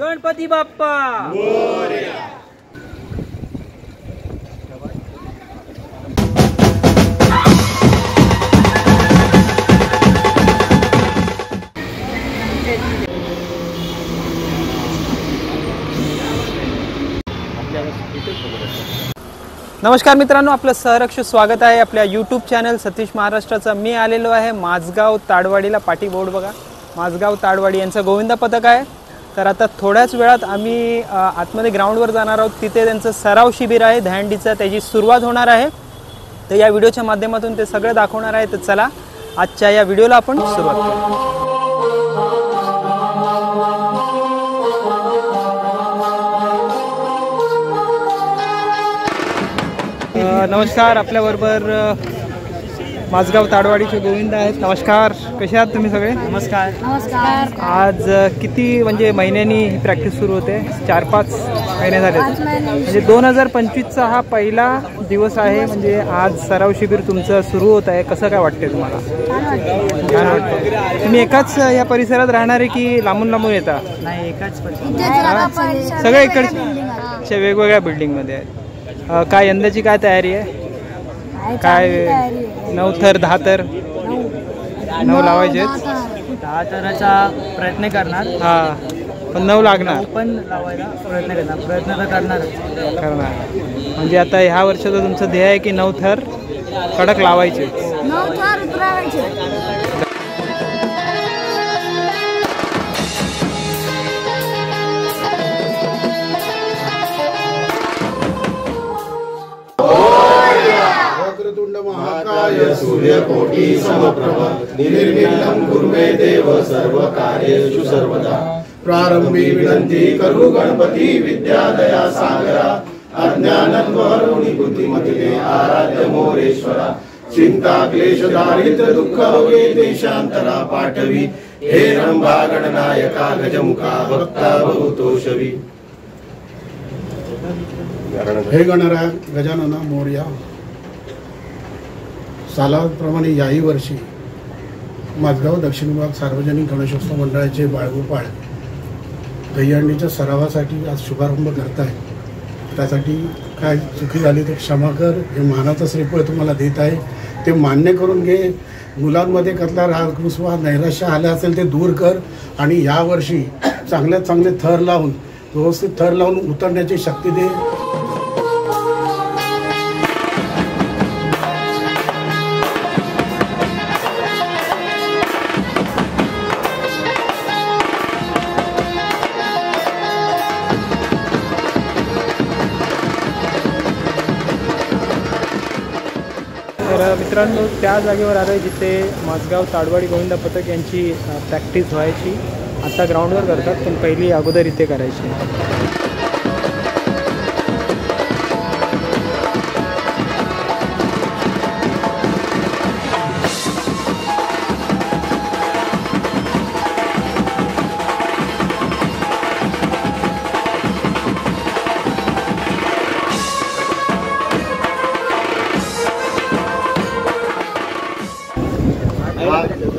गणपती बाप्पा मोरया। नमस्कार मित्रांनो, आपलं सहर्ष स्वागत आहे आपल्या यूट्यूब चॅनल सतीश महाराष्ट्राचा। मी आलेलो आहे माझगाव ताडवाडीला। पाटी बोर्ड बघा, माझगाव ताडवाडी यांचं गोविंदा पथक आहे। तर आता थोड्याच वेळात आम्ही आतमध्ये ग्राउंडवर जाणार आहोत। तिथे त्यांचं सराव शिबिर आहे दहीहंडीचा, त्याची सुरुवात होणार आहे। तर या व्हिडिओच्या माध्यमातून ते सगळं दाखवणार आहे। तर चला आजच्या या व्हिडिओला आपण सुरुवात करू। नमस्कार, आपल्याबरोबर माझगाव ताडवाडीचे गोविंद आहेत। नमस्कार, कसे आहात तुम्ही सगळे? नमस्कार। नमस्कार। आज किती म्हणजे महिन्यांनी ही प्रॅक्टिस सुरू होते? 4-5 महिने झाले। म्हणजे 2025चा हा पहिला दिवस आहे। म्हणजे आज सराव शिबिर तुमचं सुरू होत आहे। कसं काय वाटते तुम्हाला? छान वाटतं। तुम्ही एकाच या परिसरात राहणारे की लांबून लांबून येता? नाही, एकाच सगळे इकडच्या वेगवेगळ्या बिल्डिंगमध्ये आहेत। काय यंदाची काय तयारी आहे? काय 9 थर 10 थर 9 लावायचे? 10 थराचा प्रयत्न करणार। हां, पण 9 लागणार। पण लावायला प्रयत्न तर करणार। म्हणजे आता ह्या वर्षाचं तुमचं ध्येय आहे की 9 थर कडक लावायचे? 9 थर उतरावायचे। महाकाय सूर्यकोटि समप्रभ निर्विघ्नं कुर्मे देव सर्वकार्येषु सर्वदा। प्रारंभी विनंती करू गणपती विद्यादया सागरा। अज्ञानत्वहरुणि बुद्धिमते आराध्य मोरेश्वरा। चिंता क्लेश दारिद्र्य दुःख रोगे देशांतरा पाठवी। हे रंभा गणनायका गजमुखा भक्ता बहुतोषवी। हे गणराय गजानना मोरया। सालाप्रमाणे याही वर्षी माझगाव दक्षिण विभाग सार्वजनिक गणेशोत्सव मंडळाचे बाळगोपाळ दहीहंडीच्या सरावासाठी आज शुभारंभ करत आहे। त्यासाठी काय चुकी झाली तर क्षमा कर। हे मानाचं श्रीफळ तुम्हाला देत आहे, ते मान्य करून घे। मुलांमध्ये कसला राग रुसवा नैराश्य आले असेल ते दूर कर आणि यावर्षी चांगल्यात चांगले थर लावून व्यवस्थित थर लावून उतरण्याची शक्ती दे। तर मित्रांनो, त्या जागेवर आलो आहे जिथे माझगाव ताडवाडी गोविंदा पथक यांची प्रॅक्टिस व्हायची। आता ग्राउंडवर करतात, पण पहिली अगोदर इथे करायची।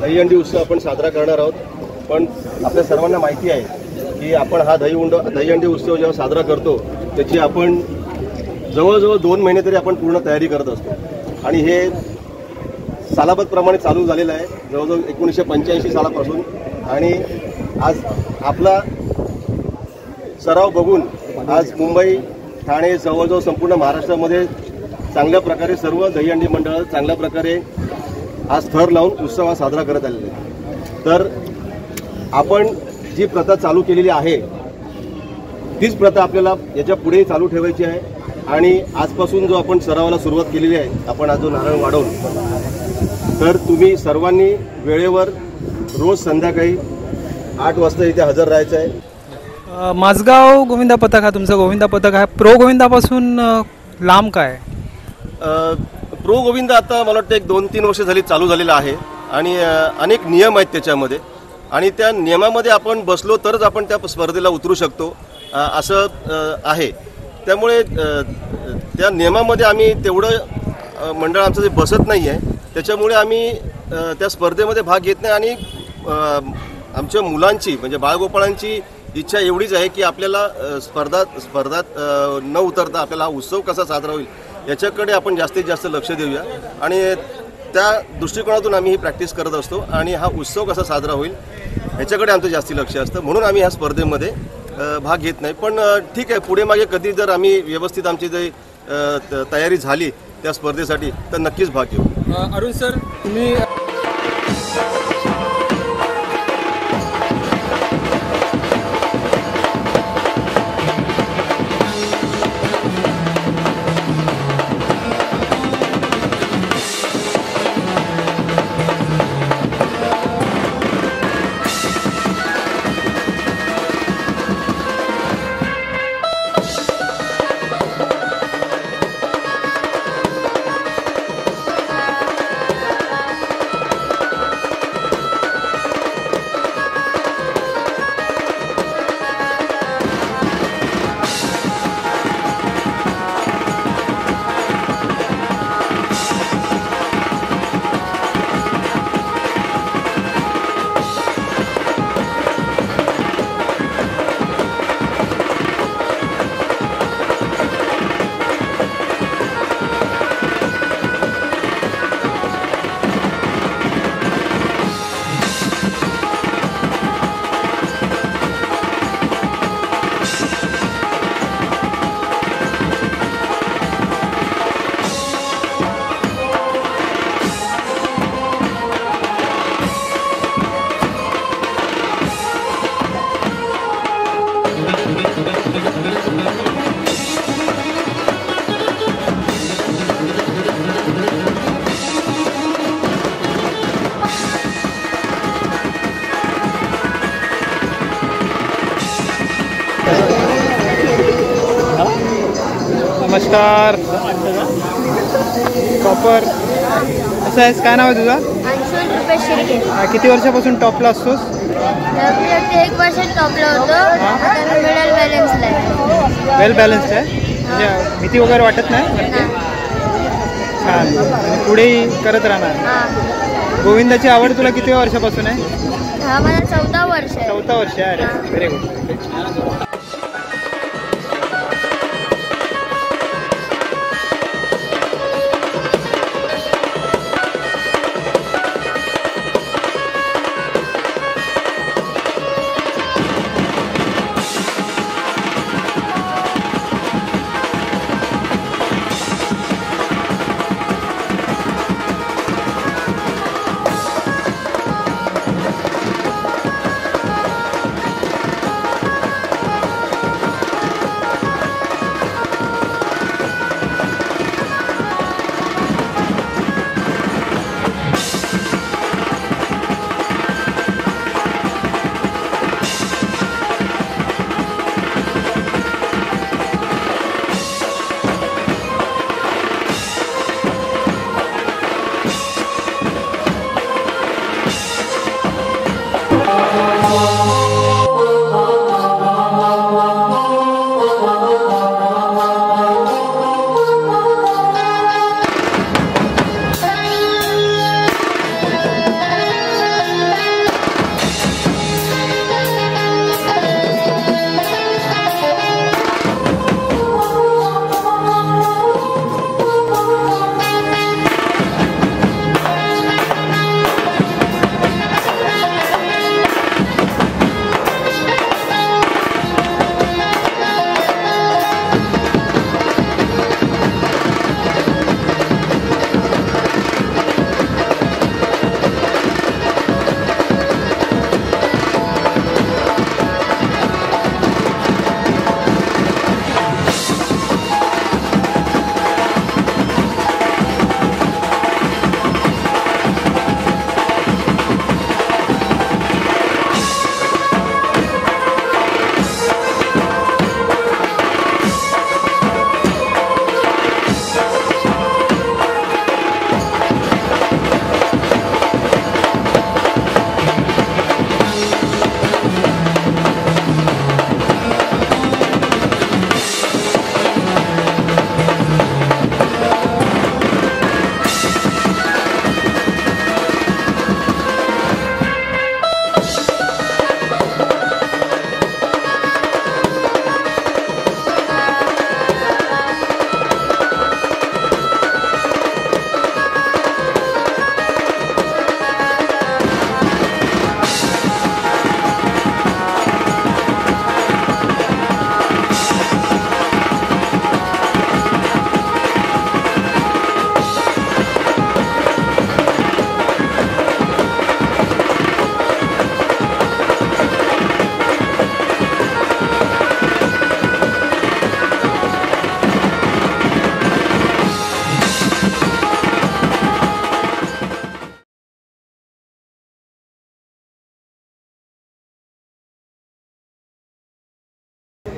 दहीहंडी उत्सव आपण साजरा करणार आहोत। पण आपल्या सर्वांना माहिती आहे की आपण हा दहीहंडी उत्सव जेव्हा साजरा करतो त्याची आपण जवळजवळ 2 महिने तरी आपण पूर्ण तयारी करत असतो। आणि हे सालाबद्धप्रमाणे चालू झालेलं आहे जवळजवळ 1985 सालापासून। आणि आज आपला सराव बघून आज मुंबई ठाणे जवळजवळ संपूर्ण महाराष्ट्रामध्ये चांगल्या प्रकारे सर्व दहीहंडी मंडळ चांगल्या प्रकारे आज थर लावून उत्सव हा साजरा करत आलेला आहे। तर आपण जी प्रथा चालू केलेली आहे तीच प्रथा आपल्याला याच्या पुढेही चालू ठेवायची आहे। आणि आजपासून जो आपण सरावाला सुरुवात केलेली आहे, आपण आज जो नारळ वाढवून, तर तुम्ही सर्वांनी वेळेवर रोज संध्याकाळी 8 वाजता इथे हजर राहायचं आहे। माझगाव गोविंदा पथक हा तुमचा गोविंदा पथक आहे। प्रो गोविंदापासून लांब काय? प्रो गोविंदा आता मला वाटतं 1-2-3 वर्ष झाली चालू झालेला आहे। आणि अनेक नियम आहेत त्याच्यामध्ये, आणि त्या नियमामध्ये आपण बसलो तरच आपण त्या स्पर्धेला उतरू शकतो असं आहे। त्यामुळे त्या नियमामध्ये आम्ही तेवढं मंडळ आमचं जे बसत नाही आहे त्याच्यामुळे आम्ही त्या स्पर्धेमध्ये भाग घेत नाही. आणि आमच्या मुलांची म्हणजे बाळगोपाळांची इच्छा एवढीच आहे की आपल्याला स्पर्धात न उतरता आपल्याला हा उत्सव कसा साजरा होईल याच्याकडे आपण जास्तीत जास्त लक्ष देऊया. आणि त्या दृष्टिकोनातून आम्ही ही प्रॅक्टिस करत असतो. आणि हा उत्सव कसा साजरा होईल ह्याच्याकडे आमचं जास्ती लक्ष असतं. म्हणून आम्ही ह्या स्पर्धेमध्ये भाग घेत नाही. पण ठीक आहे, पुढे मागे कधी जर आम्ही व्यवस्थित आमची जर तयारी झाली त्या स्पर्धेसाठी तर नक्कीच भाग घेऊ. अरुण सर, तुम्ही नमस्कार. प्रॉपर असं आहेस, काय नाव आहे तुझं? अंशुल रुपेश शिर्के. किती वर्षापासून टॉपला असतोस? मी 1 वर्ष टॉपला होतो. आता मी मिडल बॅलन्सला आहे. वेल बॅलन्स्ड आहे, म्हणजे भीती वगैरे वाटत नाही? छान. आणि पुढेही करत राहणार. हां, गोविंदाची आवड तुला किती वर्षापासून आहे? हा मला 14 वर्ष आहे. 4 वर्ष आहे. अरे very good.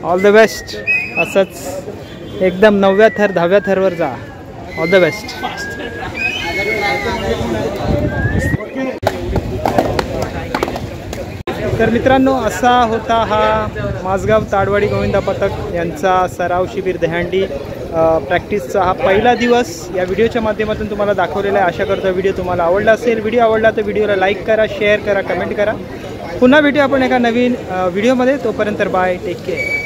All the best. असंच एकदम 9व्या थर 10व्या थरवर जा. All the best. तर मित्रांनो, असा होता हा माझगाव ताडवाडी गोविंदा पथक यांचा सराव शिबिर दहीहंडी प्रॅक्टिसचा हा पहिला दिवस या व्हिडिओच्या माध्यमातून तुम्हाला दाखवलेला आहे. आशा करतो व्हिडिओ तुम्हाला आवडला असेल. व्हिडिओ आवडला तर व्हिडिओला लाईक करा, शेअर करा, कमेंट करा. पुन्हा भेटू आपण एका नवीन व्हिडिओमध्ये. तोपर्यंत बाय, टेक केअर.